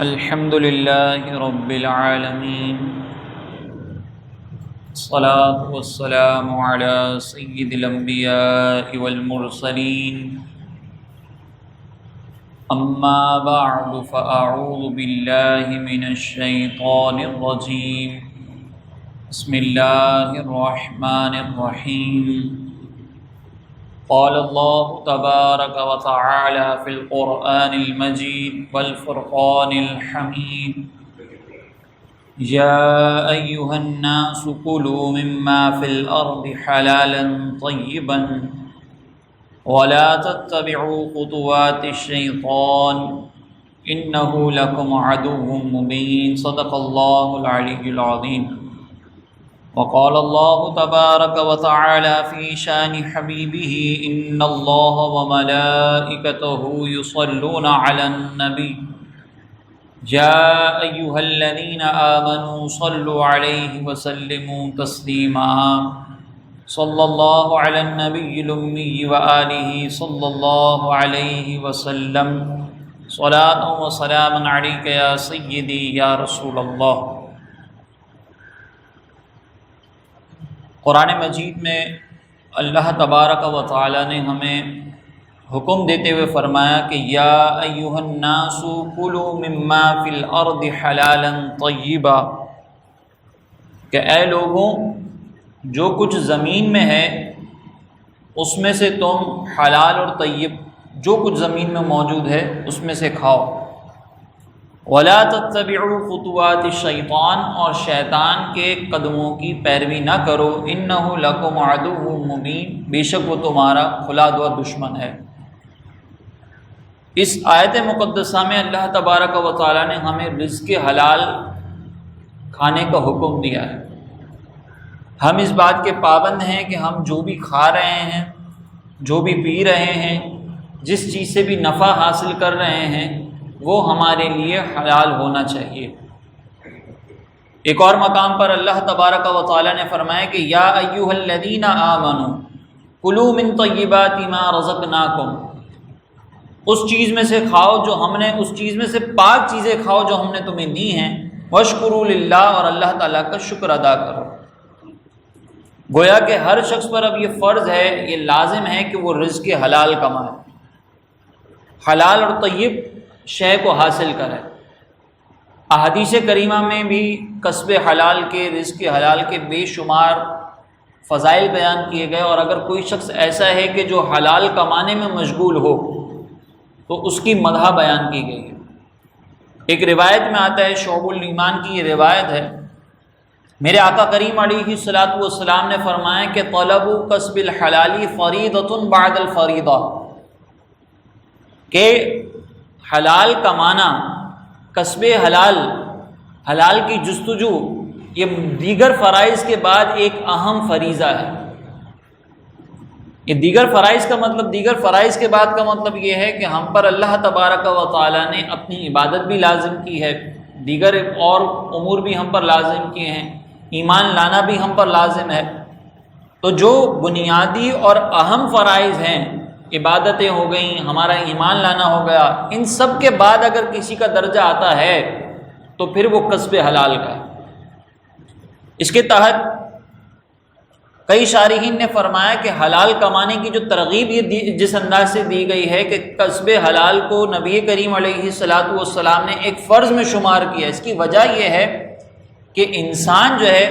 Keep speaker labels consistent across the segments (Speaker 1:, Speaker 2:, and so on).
Speaker 1: الحمد لله رب العالمين، الصلاة والسلام على سيد الأنبياء والمرسلين، أما بعد فأعوذ بالله من الشيطان الرجيم، بسم الله الرحمن الرحيم. قال الله تبارك وتعالى في القرآن المجيد والفرقان الحميد: يا أيها الناس كلوا مما في الأرض حلالا طيبا ولا تتبعوا خطوات الشيطان إنه لكم عدو مبين. صدق الله العلي العظيم. وقال الله تبارك وتعالى في شان حبيبه: إن الله وملائكته يصلون على النبي يا أيها الذين آمنوا صلوا عليه وسلموا تسليما. صلى الله على النبي الأمي وآله صلى الله عليه وسلم. صلاة وسلام عليك يا سيدي يا رسول الله. قرآن مجید میں اللہ تبارک و تعالی نے ہمیں حکم دیتے ہوئے فرمایا کہ یا ایھا الناس کلوا مما فی الارض حلالا طیبا، کہ اے لوگوں، جو کچھ زمین میں ہے اس میں سے تم حلال اور طیب جو کچھ زمین میں موجود ہے اس میں سے کھاؤ. ولا تتبعوا خطوات الشیطان، اور شیطان کے قدموں کی پیروی نہ کرو. انہ لکم عدو مبین، بے شک وہ تمہارا کھلا ہوا دشمن ہے. اس آیت مقدسہ میں اللہ تبارک و تعالی نے ہمیں رزق حلال کھانے کا حکم دیا ہے. ہم اس بات کے پابند ہیں کہ ہم جو بھی کھا رہے ہیں، جو بھی پی رہے ہیں، جس چیز سے بھی نفع حاصل کر رہے ہیں، وہ ہمارے لیے حلال ہونا چاہیے. ایک اور مقام پر اللہ تبارک و تعالی نے فرمایا کہ یا ایھا الذین آمنوا کلوا من طیبات ما رزقناکم، اس چیز میں سے کھاؤ جو ہم نے، اس چیز میں سے پاک چیزیں کھاؤ جو ہم نے تمہیں دی ہیں. واشکروا للہ، اور اللہ تعالیٰ کا شکر ادا کرو. گویا کہ ہر شخص پر اب یہ فرض ہے، یہ لازم ہے کہ وہ رزق حلال کمائے، حلال اور طیب شے کو حاصل کرے. احادیث کریمہ میں بھی کسب حلال کے، رزق حلال کے بے شمار فضائل بیان کیے گئے، اور اگر کوئی شخص ایسا ہے کہ جو حلال کمانے میں مشغول ہو تو اس کی مدح بیان کی گئی ہے. ایک روایت میں آتا ہے، شعب الایمان کی یہ روایت ہے، میرے آقا کریم علیہ الصلوۃ والسلام نے فرمایا کہ طلب کسب الحلال فریضۃ بعد الفریضہ، کہ حلال کمانا، کسب حلال، حلال کی جستجو، یہ دیگر فرائض کے بعد ایک اہم فریضہ ہے. یہ دیگر فرائض کا مطلب، دیگر فرائض کے بعد کا مطلب یہ ہے کہ ہم پر اللہ تبارک و تعالی نے اپنی عبادت بھی لازم کی ہے، دیگر اور امور بھی ہم پر لازم کیے ہیں، ایمان لانا بھی ہم پر لازم ہے. تو جو بنیادی اور اہم فرائض ہیں، عبادتیں ہو گئیں، ہمارا ایمان لانا ہو گیا، ان سب کے بعد اگر کسی کا درجہ آتا ہے تو پھر وہ کسب حلال کا ہے. اس کے تحت کئی شارحین نے فرمایا کہ حلال کمانے کی جو ترغیب یہ جس انداز سے دی گئی ہے کہ کسب حلال کو نبی کریم علیہ الصلوۃ والسلام نے ایک فرض میں شمار کیا. اس کی وجہ یہ ہے کہ انسان جو ہے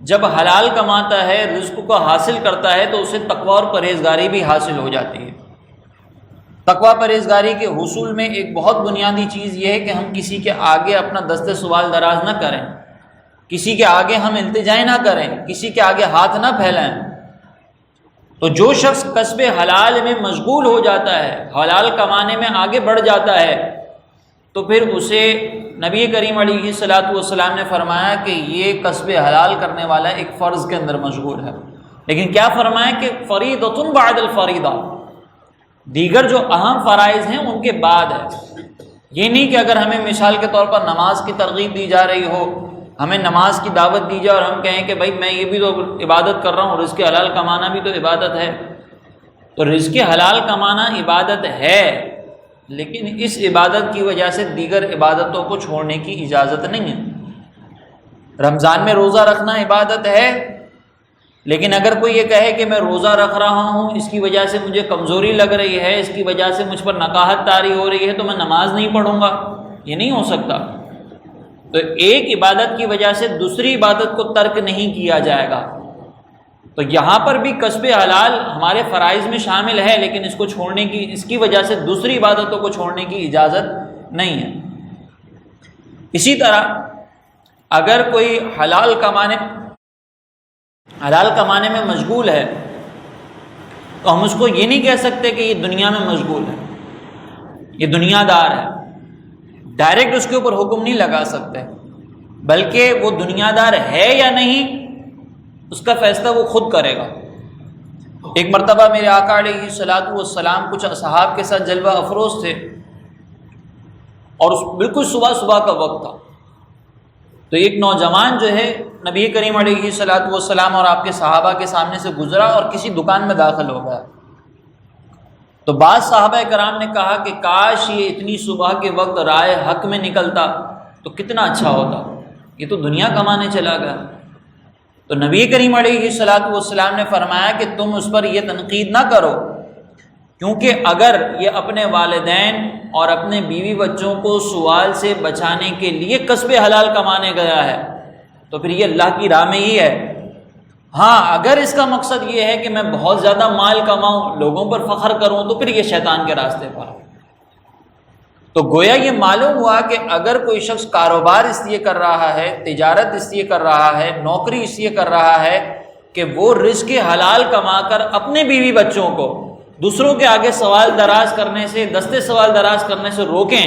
Speaker 1: جب حلال کماتا ہے، رزق کو حاصل کرتا ہے، تو اسے تقوی اور پرہیزگاری بھی حاصل ہو جاتی ہے. تقوی پرہیزگاری کے حصول میں ایک بہت بنیادی چیز یہ ہے کہ ہم کسی کے آگے اپنا دست سوال دراز نہ کریں، کسی کے آگے ہم التجا نہ کریں، کسی کے آگے ہاتھ نہ پھیلائیں. تو جو شخص کسب حلال میں مشغول ہو جاتا ہے، حلال کمانے میں آگے بڑھ جاتا ہے، تو پھر اسے نبی کریم علیہ الصلوۃ والسلام نے فرمایا کہ یہ کسب حلال کرنے والا ایک فرض کے اندر مشغول ہے. لیکن کیا فرمایا کہ فریضۃ بعد الفریضہ، دیگر جو اہم فرائض ہیں ان کے بعد ہے. یہ نہیں کہ اگر ہمیں مثال کے طور پر نماز کی ترغیب دی جا رہی ہو، ہمیں نماز کی دعوت دی جائے اور ہم کہیں کہ بھائی میں یہ بھی تو عبادت کر رہا ہوں، رزق حلال کمانا بھی تو عبادت ہے. تو رزق حلال کمانا عبادت ہے، لیکن اس عبادت کی وجہ سے دیگر عبادتوں کو چھوڑنے کی اجازت نہیں ہے۔ رمضان میں روزہ رکھنا عبادت ہے، لیکن اگر کوئی یہ کہے کہ میں روزہ رکھ رہا ہوں، اس کی وجہ سے مجھے کمزوری لگ رہی ہے، اس کی وجہ سے مجھ پر نقاہت طاری ہو رہی ہے، تو میں نماز نہیں پڑھوں گا، یہ نہیں ہو سکتا۔ تو ایک عبادت کی وجہ سے دوسری عبادت کو ترک نہیں کیا جائے گا۔ تو یہاں پر بھی کسب حلال ہمارے فرائض میں شامل ہے، لیکن اس کو چھوڑنے کی، اس کی وجہ سے دوسری عبادتوں کو چھوڑنے کی اجازت نہیں ہے۔ اسی طرح اگر کوئی حلال کمانے میں مشغول ہے تو ہم اس کو یہ نہیں کہہ سکتے کہ یہ دنیا میں مشغول ہے، یہ دنیا دار ہے، ڈائریکٹ اس کے اوپر حکم نہیں لگا سکتے، بلکہ وہ دنیا دار ہے یا نہیں اس کا فیصلہ وہ خود کرے گا۔ ایک مرتبہ میرے آقا علیہ الصلوۃ والسلام کچھ اصحاب کے ساتھ جلوہ افروز تھے، اور بالکل صبح کا وقت تھا، تو ایک نوجوان جو ہے نبی کریم علیہ الصلوۃ والسلام اور آپ کے صحابہ کے سامنے سے گزرا اور کسی دکان میں داخل ہو گیا۔ تو بعض صحابہ کرام نے کہا کہ کاش یہ اتنی صبح کے وقت رائے حق میں نکلتا تو کتنا اچھا ہوتا، یہ تو دنیا کمانے چلا گیا۔ تو نبی کریم علیہ الصلوۃ والسلام نے فرمایا کہ تم اس پر یہ تنقید نہ کرو، کیونکہ اگر یہ اپنے والدین اور اپنے بیوی بچوں کو سوال سے بچانے کے لیے کسب حلال کمانے گیا ہے تو پھر یہ اللہ کی راہ میں ہی ہے۔ ہاں اگر اس کا مقصد یہ ہے کہ میں بہت زیادہ مال کماؤں، لوگوں پر فخر کروں، تو پھر یہ شیطان کے راستے پر۔ تو گویا یہ معلوم ہوا کہ اگر کوئی شخص کاروبار اس لیے کر رہا ہے، تجارت اس لیے کر رہا ہے، نوکری اس لیے کر رہا ہے کہ وہ رزق حلال کما کر اپنے بیوی بچوں کو دوسروں کے آگے سوال دراز کرنے سے، دستے سوال دراز کرنے سے روکیں،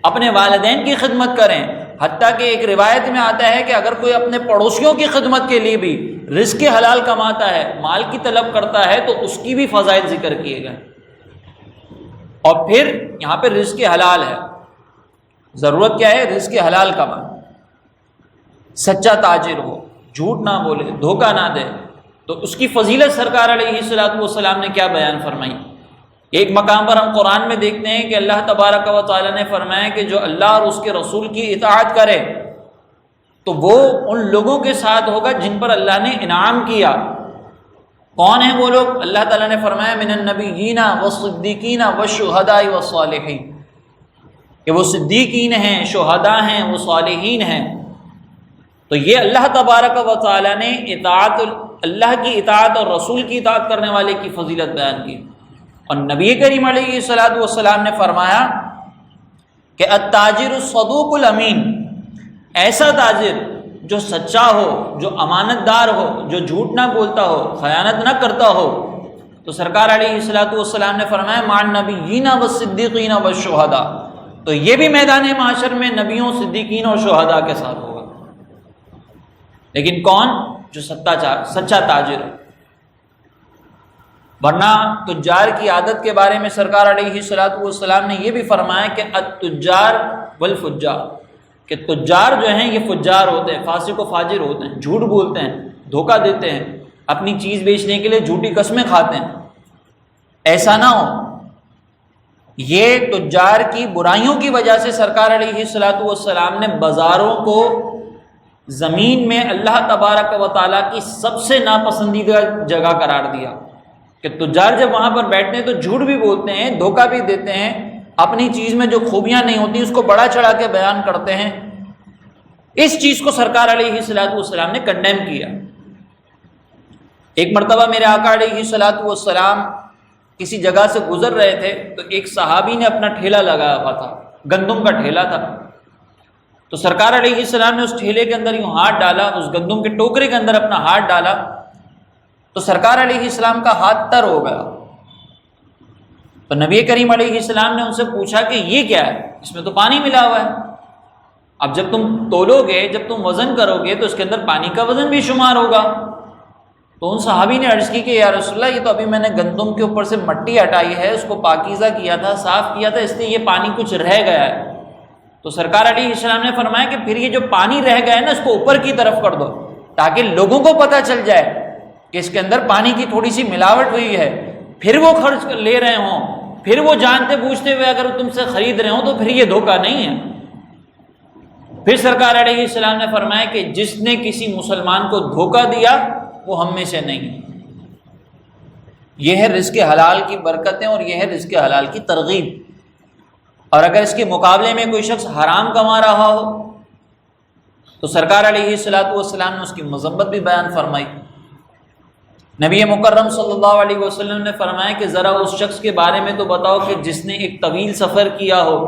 Speaker 1: اپنے والدین کی خدمت کریں، حتیٰ کہ ایک روایت میں آتا ہے کہ اگر کوئی اپنے پڑوسیوں کی خدمت کے لیے بھی رزق حلال کماتا ہے، مال کی طلب کرتا ہے، تو اس کی بھی فضائل ذکر کیے گئے۔ اور پھر یہاں پہ رزق حلال ہے، ضرورت کیا ہے؟ رزق حلال کمائے، سچا تاجر ہو، جھوٹ نہ بولے، دھوکہ نہ دے۔ تو اس کی فضیلت سرکار علیہ الصلوۃ والسلام نے کیا بیان فرمائی؟ ایک مقام پر ہم قرآن میں دیکھتے ہیں کہ اللہ تبارک و تعالیٰ نے فرمایا کہ جو اللہ اور اس کے رسول کی اطاعت کرے تو وہ ان لوگوں کے ساتھ ہوگا جن پر اللہ نے انعام کیا۔ کون ہیں وہ لوگ؟ اللہ تعالیٰ نے فرمایا من النبیین والصدیقین والشہداء والصالحین، کہ وہ صدیقین ہیں، شہداء ہیں، وہ صالحین ہیں۔ تو یہ اللہ تبارک و تعالیٰ نے اللہ کی اطاعت اور رسول کی اطاعت کرنے والے کی فضیلت بیان کی، اور نبی کریم علیہ الصلوۃ والسلام نے فرمایا کہ التاجر الصدوق الامین، ایسا تاجر جو سچا ہو، جو امانت دار ہو، جو جھوٹ نہ بولتا ہو، خیانت نہ کرتا ہو، تو سرکار علیہ الصلوۃ والسلام نے فرمایا مع النبیین والصدیقین والشہداء، تو یہ بھی میدان معاشر میں نبیوں، صدیقین اور شہداء کے ساتھ ہوگا۔ لیکن کون؟ جو سچا تاجر ہے۔ ورنہ تجار کی عادت کے بارے میں سرکار علیہ الصلوۃ والسلام نے یہ بھی فرمایا کہ التجار والفجار، کہ تجار جو ہیں یہ فجار ہوتے ہیں، فاسق و فاجر ہوتے ہیں، جھوٹ بولتے ہیں، دھوکہ دیتے ہیں، اپنی چیز بیچنے کے لیے جھوٹی قسمیں کھاتے ہیں۔ ایسا نہ ہو۔ یہ تجار کی برائیوں کی وجہ سے سرکار علیہ الصلوۃ والسلام نے بازاروں کو زمین میں اللہ تبارک و تعالیٰ کی سب سے ناپسندیدہ جگہ قرار دیا، کہ تجار جب وہاں پر بیٹھتے ہیں تو جھوٹ بھی بولتے ہیں، دھوکہ بھی دیتے ہیں، اپنی چیز میں جو خوبیاں نہیں ہوتی اس کو بڑا چڑھا کے بیان کرتے ہیں۔ اس چیز کو سرکار علیہ الصلوۃ والسلام نے کنڈیم کیا۔ ایک مرتبہ میرے آقا علیہ الصلوۃ والسلام کسی جگہ سے گزر رہے تھے تو ایک صحابی نے اپنا ٹھیلا لگایا ہوا تھا، گندم کا ٹھیلا تھا، تو سرکار علیہ السلام نے اس ٹھیلے کے اندر یوں ہاتھ ڈالا، اس گندم کے ٹوکرے کے اندر اپنا ہاتھ ڈالا تو سرکار علیہ السلام کا ہاتھ تر ہو گیا۔ تو نبی کریم علیہ السلام نے ان سے پوچھا کہ یہ کیا ہے؟ اس میں تو پانی ملا ہوا ہے۔ اب جب تم تولو گے، جب تم وزن کرو گے تو اس کے اندر پانی کا وزن بھی شمار ہوگا۔ تو ان صحابی نے عرض کی کہ یا رسول اللہ، یہ تو ابھی میں نے گندم کے اوپر سے مٹی ہٹائی ہے، اس کو پاکیزہ کیا تھا، صاف کیا تھا، اس لیے یہ پانی کچھ رہ گیا ہے۔ تو سرکار علیہ السلام نے فرمایا کہ پھر یہ جو پانی رہ گیا ہے نا، اس کو اوپر کی طرف کر دو تاکہ لوگوں کو پتہ چل جائے کہ اس کے اندر پانی کی تھوڑی سی ملاوٹ ہوئی ہے، پھر وہ خرچ لے رہے ہوں پھر وہ جانتے بوجھتے ہوئے اگر وہ تم سے خرید رہے ہوں تو پھر یہ دھوکہ نہیں ہے۔ پھر سرکار علیہ السلام نے فرمایا کہ جس نے کسی مسلمان کو دھوکہ دیا وہ ہم میں سے نہیں ہے۔ یہ ہے رزق حلال کی برکتیں اور یہ ہے رزق حلال کی ترغیب۔ اور اگر اس کے مقابلے میں کوئی شخص حرام کما رہا ہو تو سرکار علیہ السلام نے اس کی مذمت بھی بیان فرمائی۔ نبی مکرم صلی اللہ علیہ وسلم نے فرمایا کہ ذرا اس شخص کے بارے میں تو بتاؤ کہ جس نے ایک طویل سفر کیا ہو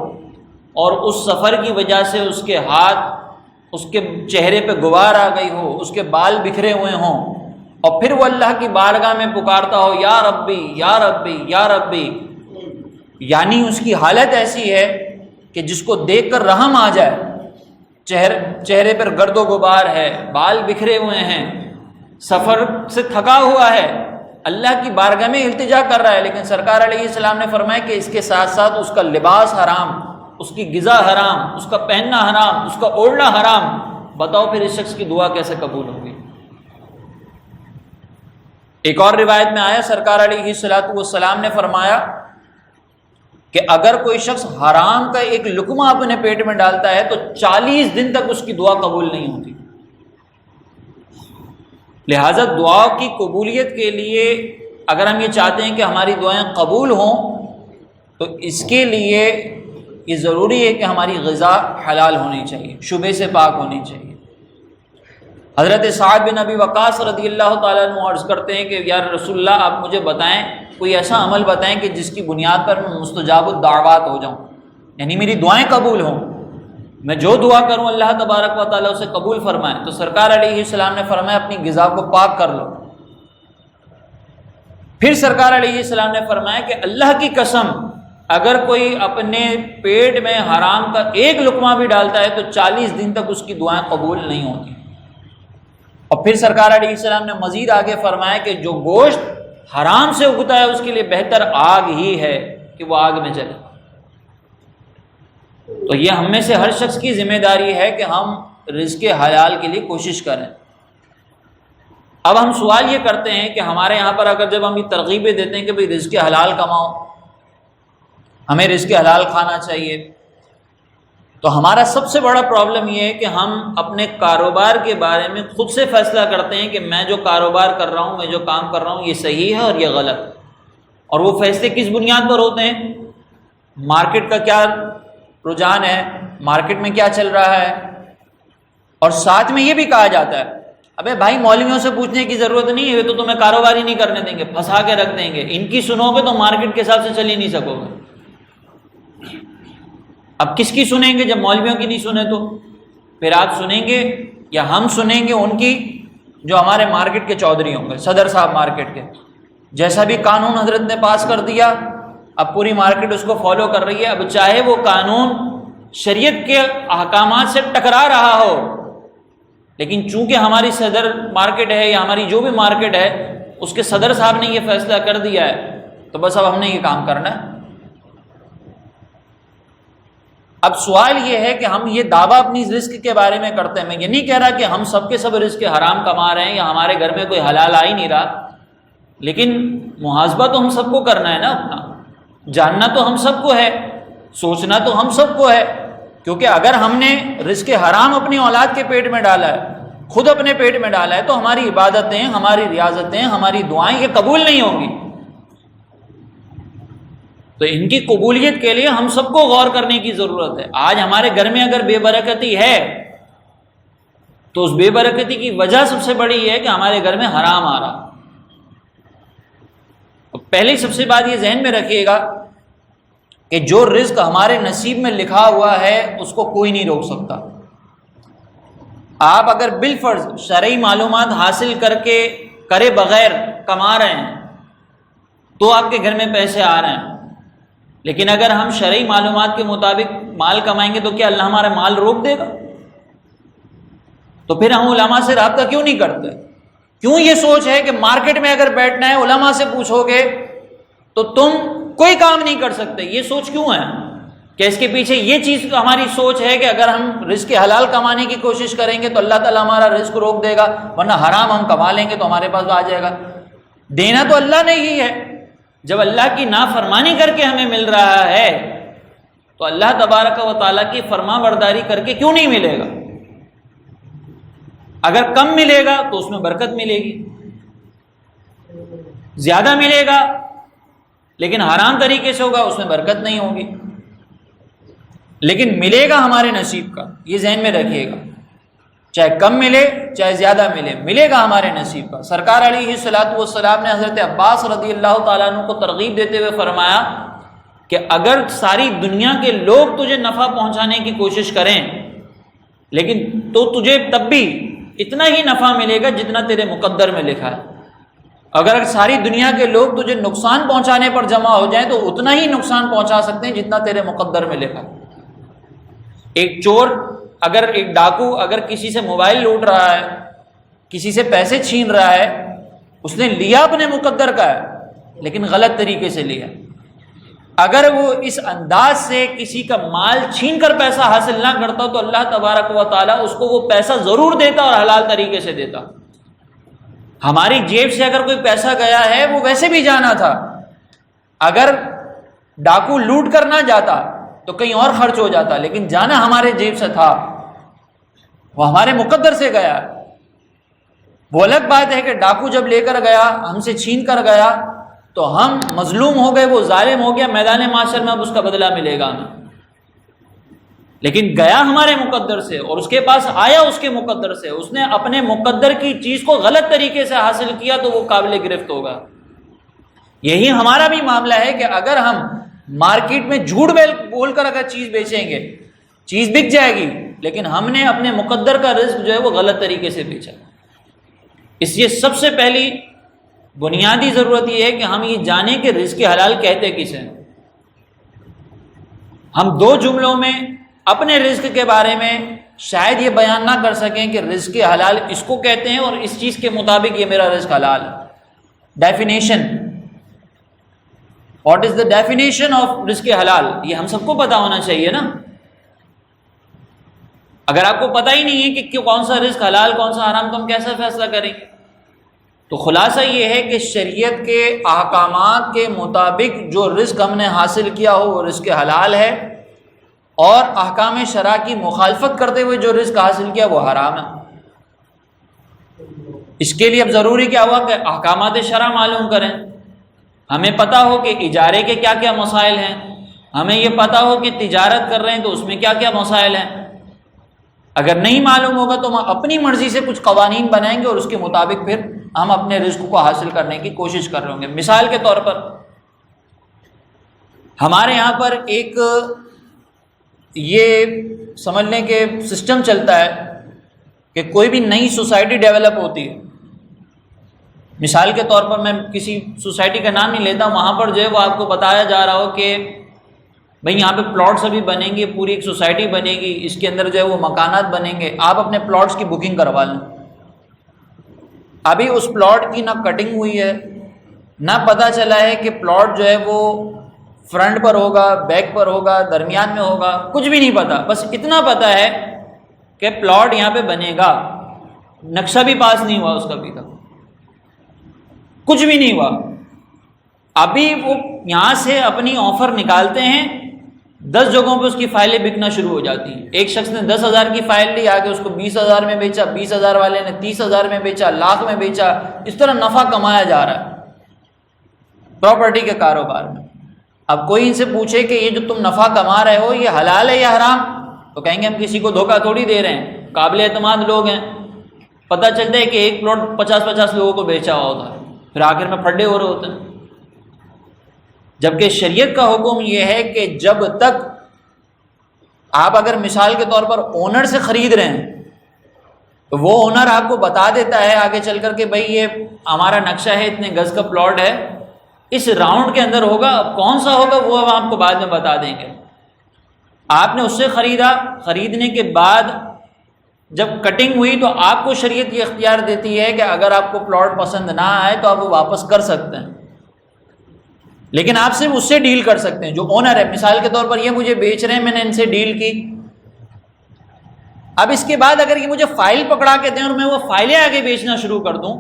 Speaker 1: اور اس سفر کی وجہ سے اس کے ہاتھ، اس کے چہرے پہ غبار آ گئی ہو، اس کے بال بکھرے ہوئے ہوں، اور پھر وہ اللہ کی بارگاہ میں پکارتا ہو یا ربی یا ربی یا ربی، یعنی اس کی حالت ایسی ہے کہ جس کو دیکھ کر رحم آ جائے، چہرے پر گرد و غبار ہے، بال بکھرے ہوئے ہیں، سفر سے تھکا ہوا ہے، اللہ کی بارگاہ میں التجا کر رہا ہے، لیکن سرکار علیہ السلام نے فرمایا کہ اس کے ساتھ ساتھ اس کا لباس حرام، اس کی غذا حرام، اس کا پہننا حرام، اس کا اوڑھنا حرام، بتاؤ پھر اس شخص کی دعا کیسے قبول ہوگی؟ ایک اور روایت میں آیا سرکار علیہ السلام نے فرمایا کہ اگر کوئی شخص حرام کا ایک لقمہ اپنے پیٹ میں ڈالتا ہے تو 40 دن تک اس کی دعا قبول نہیں ہوتی۔ لہذا دعا کی قبولیت کے لیے اگر ہم یہ چاہتے ہیں کہ ہماری دعائیں قبول ہوں تو اس کے لیے یہ ضروری ہے کہ ہماری غذا حلال ہونی چاہیے، شبہے سے پاک ہونی چاہیے۔ حضرت سعد بن ابی وقاص رضی اللہ تعالیٰ عنہ عرض کرتے ہیں کہ یا رسول اللہ آپ مجھے بتائیں، کوئی ایسا عمل بتائیں کہ جس کی بنیاد پر میں مستجاب الدعوات ہو جاؤں، یعنی میری دعائیں قبول ہوں، میں جو دعا کروں اللہ تبارک و تعالیٰ اسے قبول فرمائے۔ تو سرکار علیہ السلام نے فرمایا اپنی غذا کو پاک کر لو۔ پھر سرکار علیہ السلام نے فرمایا کہ اللہ کی قسم اگر کوئی اپنے پیٹ میں حرام کا ایک لقمہ بھی ڈالتا ہے تو 40 دن تک اس کی دعائیں قبول نہیں ہوتی۔ اور پھر سرکار علیہ السلام نے مزید آگے فرمایا کہ جو گوشت حرام سے اگتا ہے اس کے لیے بہتر آگ ہی ہے کہ وہ آگ میں جلے۔ تو یہ ہم میں سے ہر شخص کی ذمہ داری ہے کہ ہم رزق حلال کے لیے کوشش کریں۔ اب ہم سوال یہ کرتے ہیں کہ ہمارے یہاں پر اگر جب ہم یہ ترغیبیں دیتے ہیں کہ بھئی رزق حلال کماؤ، ہمیں رزق حلال کھانا چاہیے، تو ہمارا سب سے بڑا پرابلم یہ ہے کہ ہم اپنے کاروبار کے بارے میں خود سے فیصلہ کرتے ہیں کہ میں جو کاروبار کر رہا ہوں، میں جو کام کر رہا ہوں، یہ صحیح ہے اور یہ غلط۔ اور وہ فیصلے کس بنیاد پر ہوتے ہیں؟ مارکیٹ کا کیا رجحان ہے، مارکیٹ میں کیا چل رہا ہے، اور ساتھ میں یہ بھی کہا جاتا ہے ابے بھائی مولویوں سے پوچھنے کی ضرورت نہیں ہے، یہ تو تمہیں کاروبار ہی نہیں کرنے دیں گے، پھنسا کے رکھ دیں گے، ان کی سنو گے تو مارکیٹ کے حساب سے چل ہی نہیں سکو گے۔ اب کس کی سنیں گے؟ جب مولویوں کی نہیں سنیں تو پھر آپ سنیں گے یا ہم سنیں گے ان کی جو ہمارے مارکیٹ کے چودھری ہوں گے، صدر صاحب مارکیٹ کے، جیسا بھی قانون حضرت نے پاس کر دیا اب پوری مارکیٹ اس کو فالو کر رہی ہے۔ اب چاہے وہ قانون شریعت کے احکامات سے ٹکرا رہا ہو، لیکن چونکہ ہماری صدر مارکیٹ ہے یا ہماری جو بھی مارکیٹ ہے اس کے صدر صاحب نے یہ فیصلہ کر دیا ہے تو بس اب ہم نے یہ کام کرنا ہے۔ اب سوال یہ ہے کہ ہم یہ دعویٰ اپنی رزق کے بارے میں کرتے ہیں، میں یہ نہیں کہہ رہا کہ ہم سب کے سب رزق حرام کما رہے ہیں یا ہمارے گھر میں کوئی حلال آ ہی نہیں رہا، لیکن محاسبہ تو ہم سب کو کرنا ہے نا، اپنا جاننا تو ہم سب کو ہے، سوچنا تو ہم سب کو ہے، کیونکہ اگر ہم نے رزق حرام اپنی اولاد کے پیٹ میں ڈالا ہے، خود اپنے پیٹ میں ڈالا ہے، تو ہماری عبادتیں، ہماری ریاضتیں، ہماری دعائیں یہ قبول نہیں ہوں گی۔ تو ان کی قبولیت کے لیے ہم سب کو غور کرنے کی ضرورت ہے۔ آج ہمارے گھر میں اگر بے برکتی ہے تو اس بے برکتی کی وجہ سب سے بڑی یہ ہے کہ ہمارے گھر میں حرام آ رہا۔ پہلے سب سے بات یہ ذہن میں رکھیے گا کہ جو رزق ہمارے نصیب میں لکھا ہوا ہے اس کو کوئی نہیں روک سکتا۔ آپ اگر بالفرض شرعی معلومات حاصل کرے بغیر کما رہے ہیں تو آپ کے گھر میں پیسے آ رہے ہیں، لیکن اگر ہم شرعی معلومات کے مطابق مال کمائیں گے تو کیا اللہ ہمارا مال روک دے گا؟ تو پھر ہم علماء سے رابطہ کیوں نہیں کرتے؟ کیوں یہ سوچ ہے کہ مارکیٹ میں اگر بیٹھنا ہے علماء سے پوچھو گے تو تم کوئی کام نہیں کر سکتے؟ یہ سوچ کیوں ہے؟ کہ اس کے پیچھے یہ چیز ہماری سوچ ہے کہ اگر ہم رزق حلال کمانے کی کوشش کریں گے تو اللہ تعالیٰ ہمارا رزق روک دے گا، ورنہ حرام ہم کما لیں گے تو ہمارے پاس آ جائے گا۔ دینا تو اللہ نے ہی ہے، جب اللہ کی نافرمانی کر کے ہمیں مل رہا ہے تو اللہ تبارک و تعالیٰ کی فرما برداری کر کے کیوں نہیں ملے گا؟ اگر کم ملے گا تو اس میں برکت ملے گی، زیادہ ملے گا لیکن حرام طریقے سے ہوگا اس میں برکت نہیں ہوگی، لیکن ملے گا ہمارے نصیب کا، یہ ذہن میں رکھیے گا، چاہے کم ملے چاہے زیادہ ملے، ملے گا ہمارے نصیب کا۔ سرکار علیہ الصلوۃ والسلام نے حضرت عباس رضی اللہ تعالیٰ عنہ کو ترغیب دیتے ہوئے فرمایا کہ اگر ساری دنیا کے لوگ تجھے نفع پہنچانے کی کوشش کریں لیکن تو تجھے تب بھی اتنا ہی نفع ملے گا جتنا تیرے مقدر میں لکھا ہے، اگر ساری دنیا کے لوگ تجھے نقصان پہنچانے پر جمع ہو جائیں تو اتنا ہی نقصان پہنچا سکتے ہیں جتنا تیرے مقدر میں لکھا ہے۔ ایک چور اگر ایک ڈاکو اگر کسی سے موبائل لوٹ رہا ہے، کسی سے پیسے چھین رہا ہے، اس نے لیا اپنے مقدر کا ہے لیکن غلط طریقے سے لیا، اگر وہ اس انداز سے کسی کا مال چھین کر پیسہ حاصل نہ کرتا تو اللہ تبارک و تعالیٰ اس کو وہ پیسہ ضرور دیتا اور حلال طریقے سے دیتا۔ ہماری جیب سے اگر کوئی پیسہ گیا ہے وہ ویسے بھی جانا تھا، اگر ڈاکو لوٹ کر نہ جاتا تو کہیں اور خرچ ہو جاتا، لیکن جانا ہمارے جیب سے تھا، وہ ہمارے مقدر سے گیا۔ وہ الگ بات ہے کہ ڈاکو جب لے کر گیا، ہم سے چھین کر گیا تو ہم مظلوم ہو گئے، وہ ظالم ہو گیا، میدان معاشر میں اب اس کا بدلہ ملے گا ہمیں، لیکن گیا ہمارے مقدر سے اور اس کے پاس آیا اس کے مقدر سے، اس نے اپنے مقدر کی چیز کو غلط طریقے سے حاصل کیا تو وہ قابل گرفت ہوگا۔ یہی ہمارا بھی معاملہ ہے کہ اگر ہم مارکیٹ میں جھوٹ بول کر اگر چیز بیچیں گے، چیز بک جائے گی لیکن ہم نے اپنے مقدر کا رزق جو ہے وہ غلط طریقے سے بیچا۔ اس لیے سب سے پہلی بنیادی ضرورت یہ ہے کہ ہم یہ جانیں کہ رزق حلال کہتے کسے ہیں۔ ہم دو جملوں میں اپنے رزق کے بارے میں شاید یہ بیان نہ کر سکیں کہ رزق حلال اس کو کہتے ہیں اور اس چیز کے مطابق یہ میرا رزق حلال ہے۔ Definition, what is the definition of رزق حلال، یہ ہم سب کو پتا ہونا چاہیے نا۔ اگر آپ کو پتہ ہی نہیں ہے کہ کون سا رزق حلال کون سا حرام تو ہم کیسا فیصلہ کریں گے؟ تو خلاصہ یہ ہے کہ شریعت کے احکامات کے مطابق جو رزق ہم نے حاصل کیا ہو وہ رزق حلال ہے، اور احکام شرع کی مخالفت کرتے ہوئے جو رزق حاصل کیا وہ حرام ہے۔ اس کے لیے اب ضروری کیا ہوا کہ احکامات شرع معلوم کریں، ہمیں پتہ ہو کہ اجارے کے کیا کیا مسائل ہیں، ہمیں یہ پتہ ہو کہ تجارت کر رہے ہیں تو اس میں کیا کیا مسائل ہیں۔ اگر نہیں معلوم ہوگا تو ہم اپنی مرضی سے کچھ قوانین بنائیں گے اور اس کے مطابق پھر ہم اپنے رزق کو حاصل کرنے کی کوشش کر رہے ہوں گے۔ مثال کے طور پر ہمارے یہاں پر ایک یہ سمجھ لیں کہ سسٹم چلتا ہے کہ کوئی بھی نئی سوسائٹی ڈیولپ ہوتی ہے، مثال کے طور پر میں کسی سوسائٹی کا نام نہیں لیتا، وہاں پر جو ہے وہ آپ کو بتایا جا رہا ہو کہ بھئی یہاں پہ پلاٹس ابھی بنیں گے، پوری ایک سوسائٹی بنے گی، اس کے اندر جو ہے وہ مکانات بنیں گے، آپ اپنے پلاٹس کی بکنگ کروا لیں۔ ابھی اس پلاٹ کی نہ کٹنگ ہوئی ہے، نہ پتہ چلا ہے کہ پلاٹ جو ہے وہ فرنٹ پر ہوگا، بیک پر ہوگا، درمیان میں ہوگا، کچھ بھی نہیں پتہ، بس اتنا پتہ ہے کہ پلاٹ یہاں پہ بنے گا، نقشہ بھی پاس نہیں ہوا اس کا، ابھی تک کچھ بھی نہیں ہوا۔ ابھی وہ یہاں سے اپنی آفر نکالتے ہیں، 10 جگہوں پہ اس کی فائلیں بکنا شروع ہو جاتی ہیں۔ ایک شخص نے 10,000 کی فائل لی، آگے اس کو 20,000 میں بیچا، 20,000 والے نے 30,000 میں بیچا، لاکھ میں بیچا، اس طرح نفع کمایا جا رہا ہے پراپرٹی کے کاروبار میں۔ اب کوئی ان سے پوچھے کہ یہ جو تم نفع کما رہے ہو یہ حلال ہے یا حرام، تو کہیں گے ہم کسی کو دھوکہ تھوڑی دے رہے ہیں، قابل اعتماد لوگ ہیں، پتہ چلتا ہے کہ ایک پلاٹ 50-50 لوگوں کو بیچا ہوا ہوتا ہے، پھر آخر میں پھڈے ہو رہے ہوتے ہیں۔ جبکہ شریعت کا حکم یہ ہے کہ جب تک آپ اگر مثال کے طور پر اونر سے خرید رہے ہیں تو وہ اونر آپ کو بتا دیتا ہے آگے چل کر کہ بھائی یہ ہمارا نقشہ ہے، اتنے گز کا پلاٹ ہے، اس راؤنڈ کے اندر ہوگا، اب کون سا ہوگا وہ ہم آپ کو بعد میں بتا دیں گے۔ آپ نے اس سے خریدا، خریدنے کے بعد جب کٹنگ ہوئی تو آپ کو شریعت یہ اختیار دیتی ہے کہ اگر آپ کو پلاٹ پسند نہ آئے تو آپ وہ واپس کر سکتے ہیں، لیکن آپ صرف اس سے ڈیل کر سکتے ہیں جو اونر ہے۔ مثال کے طور پر یہ مجھے بیچ رہے ہیں، میں نے ان سے ڈیل کی، اب اس کے بعد اگر یہ مجھے فائل پکڑا کے دیں اور میں وہ فائلیں آگے بیچنا شروع کر دوں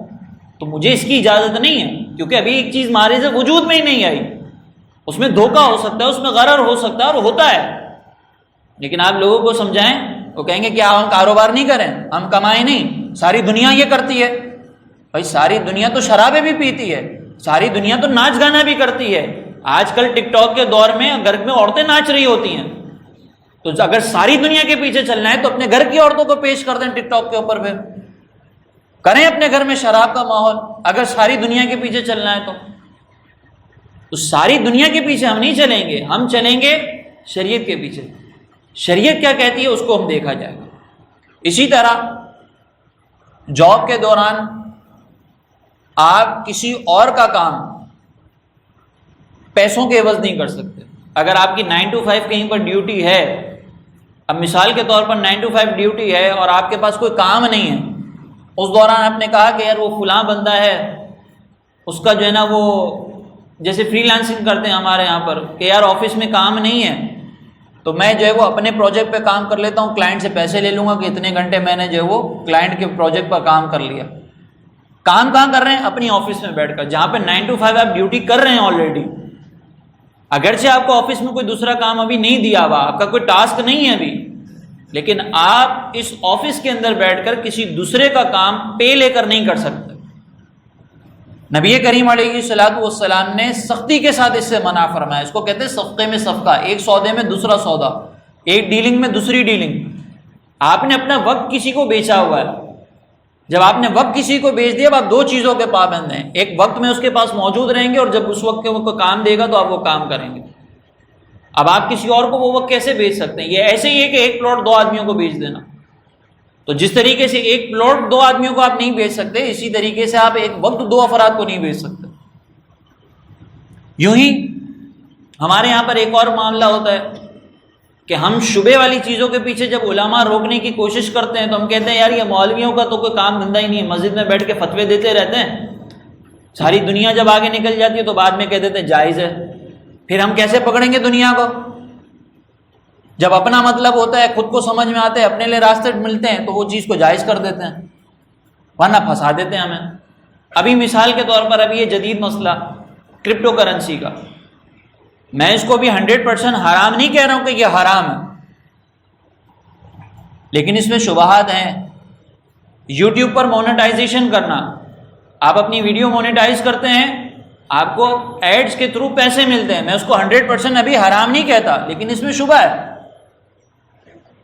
Speaker 1: تو مجھے اس کی اجازت نہیں ہے۔ کیونکہ ابھی ایک چیز معرض وجود میں ہی نہیں آئی، اس میں دھوکہ ہو سکتا ہے، اس میں غرر ہو سکتا ہے، اور ہوتا ہے. لیکن آپ لوگوں کو سمجھائیں، وہ کہیں گے کہ ہم کاروبار نہیں کریں، ہم کمائیں نہیں، ساری دنیا یہ کرتی ہے. بھائی ساری دنیا تو شرابیں بھی پیتی ہے، ساری دنیا تو ناچ گانا بھی کرتی ہے. آج کل ٹک ٹاک کے دور میں گھر میں عورتیں ناچ رہی ہوتی ہیں، تو اگر ساری دنیا کے پیچھے چلنا ہے تو اپنے گھر کی عورتوں کو پیش کر دیں ٹک ٹاک کے اوپر، پھر کریں اپنے گھر میں شراب کا ماحول. اگر ساری دنیا کے پیچھے چلنا ہے تو ساری دنیا کے پیچھے ہم نہیں چلیں گے، ہم چلیں گے شریعت کے پیچھے. شریعت کیا کہتی ہے اس کو ہم دیکھا جائے گا. اسی طرح جاب کے دوران آپ کسی اور کا کام پیسوں کے عوض نہیں کر سکتے. اگر آپ کی 9 to 5 کہیں پر ڈیوٹی ہے، اب مثال کے طور پر 9 to 5 ڈیوٹی ہے اور آپ کے پاس کوئی کام نہیں ہے، اس دوران آپ نے کہا کہ یار وہ فلاں بندہ ہے، اس کا جو ہے نا وہ جیسے فری لانسنگ کرتے ہیں ہمارے یہاں پر کہ یار آفس میں کام نہیں ہے تو میں جو ہے وہ اپنے پروجیکٹ پہ کام کر لیتا ہوں، کلائنٹ سے پیسے لے لوں گا کہ اتنے گھنٹے میں نے جو ہے وہ کلائنٹ کے پروجیکٹ پر کام کر لیا. کام کہاں کر رہے ہیں؟ اپنی آفس میں بیٹھ کر، جہاں پہ 9 to 5 آپ ڈیوٹی کر رہے ہیں آلریڈی. اگرچہ آپ کو آفس میں کوئی دوسرا کام ابھی نہیں دیا ہوا، آپ کا کوئی ٹاسک نہیں ہے ابھی، لیکن آپ اس آفس کے اندر بیٹھ کر کسی دوسرے کا کام پے لے کر نہیں کر سکتے. نبی کریم علیہ الصلوۃ والسلام نے سختی کے ساتھ اس سے منع فرمایا. اس کو کہتے ہیں صفقے میں صفقہ، ایک سودے میں دوسرا سودا، ایک ڈیلنگ میں دوسری ڈیلنگ. آپ نے اپنا وقت کسی کو بیچا ہوا ہے، جب آپ نے وقت کسی کو بیچ دیا اب آپ دو چیزوں کے پابند ہیں. ایک وقت میں اس کے پاس موجود رہیں گے اور جب اس وقت کے وہ کام دے گا تو آپ وہ کام کریں گے. اب آپ کسی اور کو وہ وقت کیسے بیچ سکتے ہیں؟ یہ ایسے ہی ہے کہ ایک پلاٹ 2 آدمیوں کو بیچ دینا. تو جس طریقے سے ایک پلاٹ 2 آدمیوں کو آپ نہیں بیچ سکتے، اسی طریقے سے آپ ایک وقت 2 افراد کو نہیں بیچ سکتے. یوں ہی ہمارے یہاں پر ایک اور معاملہ ہوتا ہے کہ ہم شبے والی چیزوں کے پیچھے جب علماء روکنے کی کوشش کرتے ہیں تو ہم کہتے ہیں یار یہ مولویوں کا تو کوئی کام دھندا ہی نہیں ہے، مسجد میں بیٹھ کے فتوے دیتے رہتے ہیں. ساری دنیا جب آگے نکل جاتی ہے تو بعد میں کہہ دیتے ہیں جائز ہے. پھر ہم کیسے پکڑیں گے دنیا کو؟ جب اپنا مطلب ہوتا ہے، خود کو سمجھ میں آتے ہیں، اپنے لیے راستے ملتے ہیں تو وہ چیز کو جائز کر دیتے ہیں، ورنہ پھنسا دیتے ہیں ہمیں. ابھی مثال کے طور پر ابھی یہ جدید مسئلہ کرپٹو کرنسی کا، میں اس کو بھی 100% حرام نہیں کہہ رہا ہوں کہ یہ حرام ہے، لیکن اس میں شبہات ہیں. یوٹیوب پر مونیٹائزیشن کرنا، آپ اپنی ویڈیو مونیٹائز کرتے ہیں، آپ کو ایڈز کے تھرو پیسے ملتے ہیں. میں اس کو 100% ابھی حرام نہیں کہتا، لیکن اس میں شبہ ہے.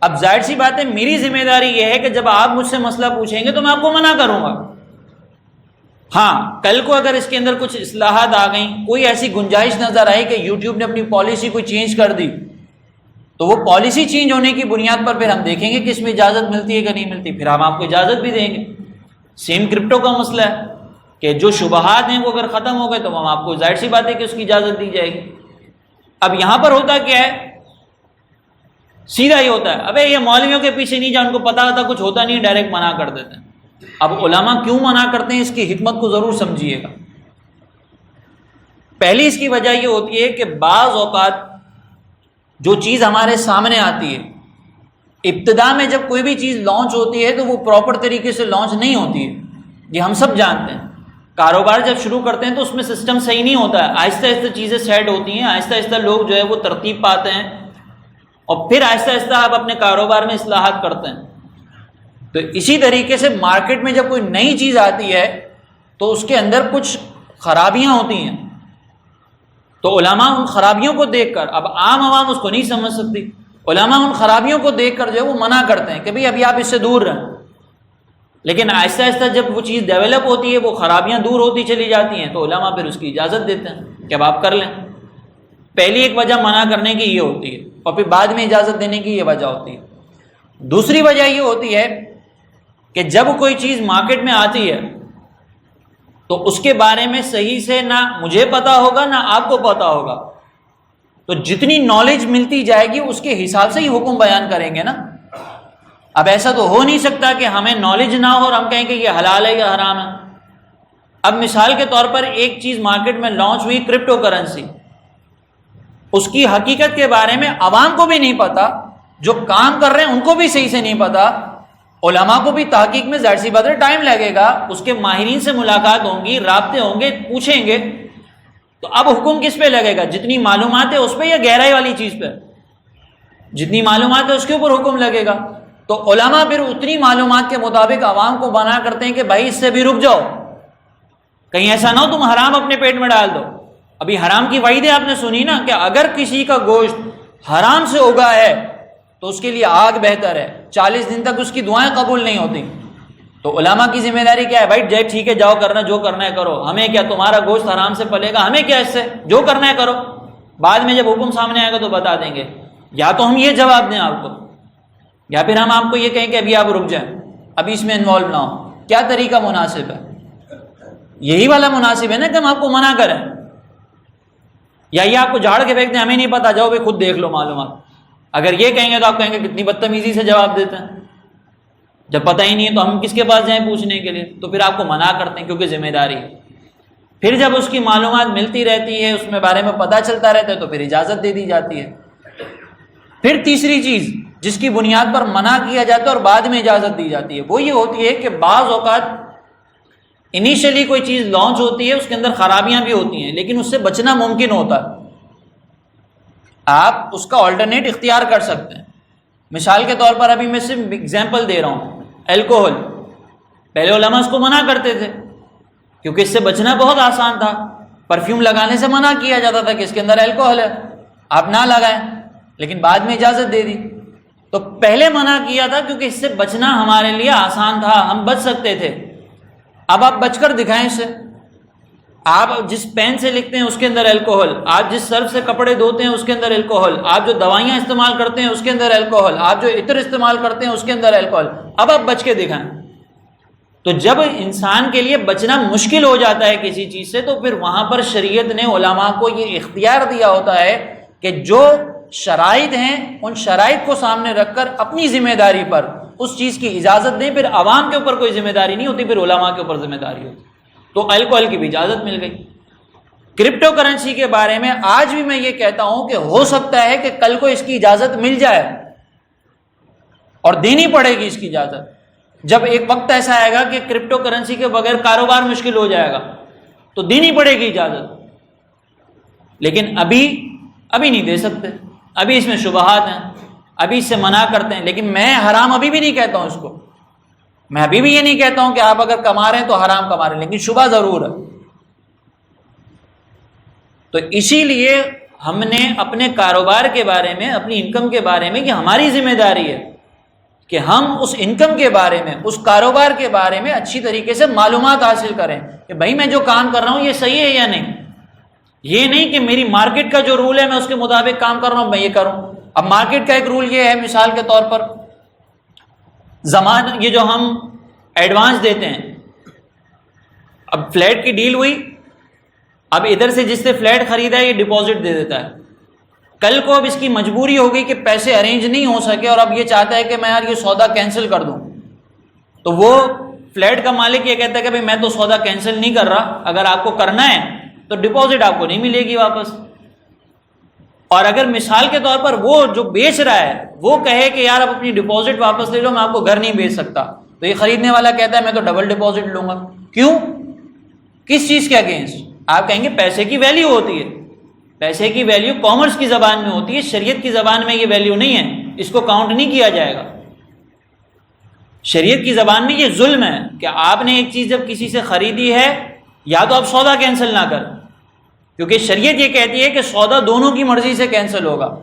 Speaker 1: اب ظاہر سی بات ہے میری ذمہ داری یہ ہے کہ جب آپ مجھ سے مسئلہ پوچھیں گے تو میں آپ کو منع کروں گا. ہاں کل کو اگر اس کے اندر کچھ اصلاحات آ گئیں، کوئی ایسی گنجائش نظر آئی کہ یوٹیوب نے اپنی پالیسی کو چینج کر دی، تو وہ پالیسی چینج ہونے کی بنیاد پر پھر ہم دیکھیں گے کہ اس میں اجازت ملتی ہے کہ نہیں ملتی، پھر ہم آپ کو اجازت بھی دیں گے. سیم کرپٹو کا مسئلہ ہے کہ جو شبہات ہیں وہ اگر ختم ہو گئے تو ہم آپ کو ظاہر سی بات ہے کہ اس کی اجازت دی جائے گی. اب یہاں پر ہوتا کیا ہے؟ سیدھا ہی ہوتا ہے، ابے یہ مولویوں کے پیچھے نہیں جا، ان کو پتا ہوتا کچھ ہوتا نہیں، ڈائریکٹ منع کر دیتے ہیں. اب علماء کیوں منع کرتے ہیں اس کی حکمت کو ضرور سمجھیے گا. پہلی اس کی وجہ یہ ہوتی ہے کہ بعض اوقات جو چیز ہمارے سامنے آتی ہے، ابتدا میں جب کوئی بھی چیز لانچ ہوتی ہے تو وہ پراپر طریقے سے لانچ نہیں ہوتی ہے. یہ ہم سب جانتے ہیں. کاروبار جب شروع کرتے ہیں تو اس میں سسٹم صحیح نہیں ہوتا ہے، آہستہ آہستہ چیزیں سیٹ ہوتی ہیں، آہستہ آہستہ لوگ جو ہے وہ ترتیب پاتے ہیں اور پھر آہستہ آہستہ آپ اپنے کاروبار میں اصلاحات کرتے ہیں. تو اسی طریقے سے مارکیٹ میں جب کوئی نئی چیز آتی ہے تو اس کے اندر کچھ خرابیاں ہوتی ہیں، تو علماء ان خرابیوں کو دیکھ کر، اب عام عوام اس کو نہیں سمجھ سکتی، علماء ان خرابیوں کو دیکھ کر جو ہے وہ منع کرتے ہیں کہ بھئی ابھی آپ اس سے دور رہیں. لیکن آہستہ آہستہ جب وہ چیز ڈیولپ ہوتی ہے، وہ خرابیاں دور ہوتی چلی جاتی ہیں، تو علماء پھر اس کی اجازت دیتے ہیں کہ اب آپ کر لیں. پہلی ایک وجہ منع کرنے کی یہ ہوتی ہے، اور پھر بعد میں اجازت دینے کی یہ وجہ ہوتی ہے. دوسری وجہ یہ ہوتی ہے کہ جب کوئی چیز مارکیٹ میں آتی ہے تو اس کے بارے میں صحیح سے نہ مجھے پتا ہوگا نہ آپ کو پتا ہوگا، تو جتنی نالج ملتی جائے گی اس کے حساب سے ہی حکم بیان کریں گے نا. اب ایسا تو ہو نہیں سکتا کہ ہمیں نالج نہ ہو اور ہم کہیں کہ یہ حلال ہے یا حرام ہے. اب مثال کے طور پر ایک چیز مارکیٹ میں لانچ ہوئی، کرپٹو کرنسی، اس کی حقیقت کے بارے میں عوام کو بھی نہیں پتا، جو کام کر رہے ہیں ان کو بھی صحیح سے نہیں پتا، علماء کو بھی تحقیق میں ظاہر سی بات ہے ٹائم لگے گا، اس کے ماہرین سے ملاقات ہوں گی، رابطے ہوں گے، پوچھیں گے، تو اب حکم کس پہ لگے گا؟ جتنی معلومات ہے اس پہ یا گہرائی والی چیز پہ؟ جتنی معلومات ہے اس کے اوپر حکم لگے گا۔ تو علماء پھر اتنی معلومات کے مطابق عوام کو بنا کرتے ہیں کہ بھائی اس سے بھی رک جاؤ، کہیں ایسا نہ ہو تم حرام اپنے پیٹ میں ڈال دو۔ ابھی حرام کی وعیدیں آپ نے سنی نا، کہ اگر کسی کا گوشت حرام سے اگا ہے تو اس کے لیے آگ بہتر ہے، 40 دن تک اس کی دعائیں قبول نہیں ہوتی۔ تو علماء کی ذمہ داری کیا ہے؟ بھائی جائے ٹھیک ہے، جاؤ کرنا جو کرنا ہے کرو، ہمیں کیا، تمہارا گوشت حرام سے پلے گا، ہمیں کیا اس سے، جو کرنا ہے کرو، بعد میں جب حکم سامنے آئے گا تو بتا دیں گے۔ یا تو ہم یہ جواب دیں آپ کو، یا پھر ہم آپ کو یہ کہیں کہ ابھی آپ رک جائیں، ابھی اس میں انوالو نہ ہو۔ کیا طریقہ مناسب ہے؟ یہی والا مناسب ہے نا کہ ہم آپ کو منع کریں، یا یہ آپ کو جھاڑ کے پھینک دیں، ہمیں نہیں پتا، جاؤ بھائی خود دیکھ لو معلومات۔ اگر یہ کہیں گے تو آپ کہیں گے کتنی بدتمیزی سے جواب دیتے ہیں، جب پتہ ہی نہیں ہے تو ہم کس کے پاس جائیں پوچھنے کے لیے؟ تو پھر آپ کو منع کرتے ہیں کیونکہ ذمہ داری ہے۔ پھر جب اس کی معلومات ملتی رہتی ہے، اس میں بارے میں پتہ چلتا رہتا ہے، تو پھر اجازت دے دی جاتی ہے۔ پھر تیسری چیز جس کی بنیاد پر منع کیا جاتا ہے اور بعد میں اجازت دی جاتی ہے، وہ یہ ہوتی ہے کہ بعض اوقات انیشلی کوئی چیز لانچ ہوتی ہے، اس کے اندر خرابیاں بھی ہوتی ہیں، لیکن اس سے بچنا ممکن ہوتا ہے، آپ اس کا آلٹرنیٹ اختیار کر سکتے ہیں۔ مثال کے طور پر ابھی میں صرف ایگزامپل دے رہا ہوں، الکوہل، پہلے علماء اس کو منع کرتے تھے کیونکہ اس سے بچنا بہت آسان تھا، پرفیوم لگانے سے منع کیا جاتا تھا کہ اس کے اندر الکوہل ہے، آپ نہ لگائیں، لیکن بعد میں اجازت دے دی۔ تو پہلے منع کیا تھا کیونکہ اس سے بچنا ہمارے لیے آسان تھا، ہم بچ سکتے تھے، اب آپ بچ کر دکھائیں اس سے۔ آپ جس پین سے لکھتے ہیں اس کے اندر الکوہل، آپ جس سرف سے کپڑے دھوتے ہیں اس کے اندر الکوہل، آپ جو دوائیاں استعمال کرتے ہیں اس کے اندر الکوہل، آپ جو عطر استعمال کرتے ہیں اس کے اندر الکوہل، اب آپ بچ کے دکھائیں۔ تو جب انسان کے لیے بچنا مشکل ہو جاتا ہے کسی چیز سے، تو پھر وہاں پر شریعت نے علماء کو یہ اختیار دیا ہوتا ہے کہ جو شرائط ہیں ان شرائط کو سامنے رکھ کر اپنی ذمہ داری پر اس چیز کی اجازت دیں۔ پھر عوام کے اوپر کوئی ذمہ داری نہیں ہوتی، پھر علماء کے اوپر ذمہ داری ہوتی۔ تو الکوہل کی بھی اجازت مل گئی۔ کرپٹو کرنسی کے بارے میں آج بھی میں یہ کہتا ہوں کہ ہو سکتا ہے کہ کل کو اس کی اجازت مل جائے اور دینی پڑے گی اس کی اجازت۔ جب ایک وقت ایسا آئے گا کہ کرپٹو کرنسی کے بغیر کاروبار مشکل ہو جائے گا تو دینی پڑے گی اجازت، لیکن ابھی نہیں دے سکتے، ابھی اس میں شبہات ہیں، ابھی اس سے منع کرتے ہیں۔ لیکن میں حرام ابھی بھی نہیں کہتا ہوں اس کو، میں ابھی بھی یہ نہیں کہتا ہوں کہ آپ اگر کما رہے ہیں تو حرام کما رہے ہیں، لیکن شبہ ضرور ہے۔ تو اسی لیے ہم نے اپنے کاروبار کے بارے میں، اپنی انکم کے بارے میں، یہ ہماری ذمہ داری ہے کہ ہم اس انکم کے بارے میں، اس کاروبار کے بارے میں اچھی طریقے سے معلومات حاصل کریں کہ بھائی میں جو کام کر رہا ہوں یہ صحیح ہے یا نہیں۔ یہ نہیں کہ میری مارکیٹ کا جو رول ہے میں اس کے مطابق کام کر رہا ہوں، میں یہ کروں۔ اب مارکیٹ کا ایک رول یہ ہے، مثال کے طور پر یہ جو ہم ایڈوانس دیتے ہیں، اب فلیٹ کی ڈیل ہوئی، اب ادھر سے جس سے فلیٹ خریدا ہے یہ ڈپازٹ دے دیتا ہے، کل کو اب اس کی مجبوری ہو گئی کہ پیسے ارینج نہیں ہو سکے اور اب یہ چاہتا ہے کہ میں یار یہ سودا کینسل کر دوں، تو وہ فلیٹ کا مالک یہ کہتا ہے کہ بھائی میں تو سودا کینسل نہیں کر رہا، اگر آپ کو کرنا ہے تو ڈپازٹ آپ کو نہیں ملے گی واپس۔ اور اگر مثال کے طور پر وہ جو بیچ رہا ہے وہ کہے کہ یار اب اپنی ڈپازٹ واپس لے لو، میں آپ کو گھر نہیں بیچ سکتا، تو یہ خریدنے والا کہتا ہے میں تو ڈبل ڈپازٹ لوں گا۔ کیوں؟ کس چیز کے اگینسٹ؟ آپ کہیں گے پیسے کی ویلیو ہوتی ہے، پیسے کی ویلیو کامرس کی زبان میں ہوتی ہے، شریعت کی زبان میں یہ ویلیو نہیں ہے، اس کو کاؤنٹ نہیں کیا جائے گا۔ شریعت کی زبان میں یہ ظلم ہے کہ آپ نے ایک چیز جب کسی سے خریدی ہے یا تو آپ سودا کینسل نہ کریں، کیونکہ شریعت یہ کہتی ہے کہ سودا دونوں کی مرضی سے کینسل ہوگا،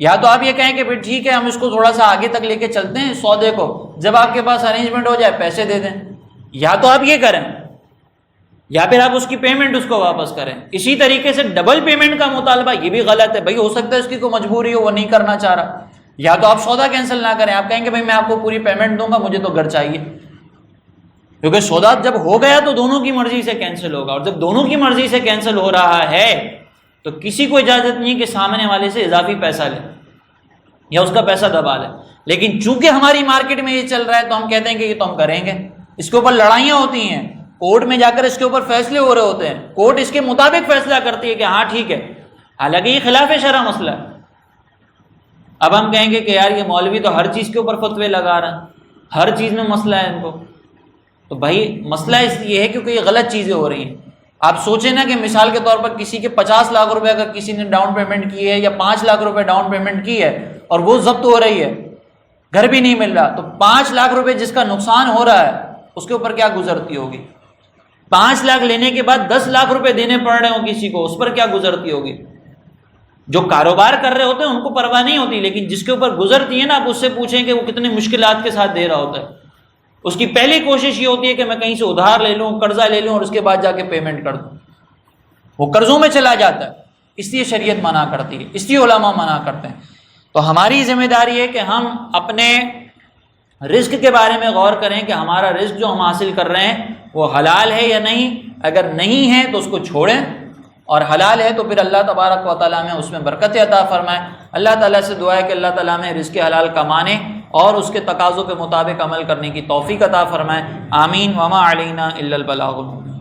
Speaker 1: یا تو آپ یہ کہیں کہ پھر ٹھیک ہے ہم اس کو تھوڑا سا آگے تک لے کے چلتے ہیں سودے کو، جب آپ کے پاس ارینجمنٹ ہو جائے پیسے دے دیں، یا تو آپ یہ کریں، یا پھر آپ اس کی پیمنٹ اس کو واپس کریں۔ اسی طریقے سے ڈبل پیمنٹ کا مطالبہ یہ بھی غلط ہے، بھائی ہو سکتا ہے اس کی کوئی مجبوری ہو وہ نہیں کرنا چاہ رہا، یا تو آپ سودا کینسل نہ کریں، آپ کہیں کہ بھائی میں آپ کو پوری پیمنٹ دوں گا، مجھے تو گھر چاہیے، کیونکہ سودا جب ہو گیا تو دونوں کی مرضی سے کینسل ہوگا، اور جب دونوں کی مرضی سے کینسل ہو رہا ہے تو کسی کو اجازت نہیں کہ سامنے والے سے اضافی پیسہ لے یا اس کا پیسہ دبا لے۔ لیکن چونکہ ہماری مارکیٹ میں یہ چل رہا ہے تو ہم کہتے ہیں کہ یہ تو ہم کریں گے، اس کے اوپر لڑائیاں ہوتی ہیں، کورٹ میں جا کر اس کے اوپر فیصلے ہو رہے ہوتے ہیں، کورٹ اس کے مطابق فیصلہ کرتی ہے کہ ہاں ٹھیک ہے، حالانکہ یہ خلاف شرع مسئلہ ہے۔ اب ہم کہیں گے کہ یار یہ مولوی تو ہر چیز کے اوپر فتوے لگا رہا ہے، ہر چیز میں مسئلہ ہے ان کو. تو بھائی مسئلہ اس لیے ہے کیونکہ یہ غلط چیزیں ہو رہی ہیں. آپ سوچیں نا کہ مثال کے طور پر کسی کے 50 لاکھ روپے اگر کسی نے ڈاؤن پیمنٹ کی ہے یا 5 لاکھ روپے ڈاؤن پیمنٹ کی ہے اور وہ ضبط ہو رہی ہے, گھر بھی نہیں مل رہا, تو 5 لاکھ روپے جس کا نقصان ہو رہا ہے اس کے اوپر کیا گزرتی ہوگی؟ 5 لاکھ لینے کے بعد 10 لاکھ روپے دینے پڑ رہے ہوں کسی کو, اس پر کیا گزرتی ہوگی؟ جو کاروبار کر رہے ہوتے ہیں ان کو پرواہ نہیں ہوتی, لیکن جس کے اوپر گزرتی ہے نا, آپ اس سے پوچھیں کہ وہ کتنی مشکلات کے ساتھ دے رہا ہوتا ہے. اس کی پہلی کوشش یہ ہوتی ہے کہ میں کہیں سے ادھار لے لوں, قرضہ لے لوں اور اس کے بعد جا کے پیمنٹ کر دوں. وہ قرضوں میں چلا جاتا ہے. اس لیے شریعت منع کرتی ہے, اس لیے علماء منع کرتے ہیں. تو ہماری ذمہ داری ہے کہ ہم اپنے رزق کے بارے میں غور کریں کہ ہمارا رزق جو ہم حاصل کر رہے ہیں وہ حلال ہے یا نہیں. اگر نہیں ہے تو اس کو چھوڑیں, اور حلال ہے تو پھر اللہ تبارک و تعالیٰ میں اس میں برکت عطا فرمائے. اللہ تعالیٰ سے دعا ہے کہ اللہ تعالیٰ میں رزق حلال کمانے اور اس کے تقاضوں کے مطابق عمل کرنے کی توفیق عطا فرمائے. آمین. وما علینا الا البلاغ المبین.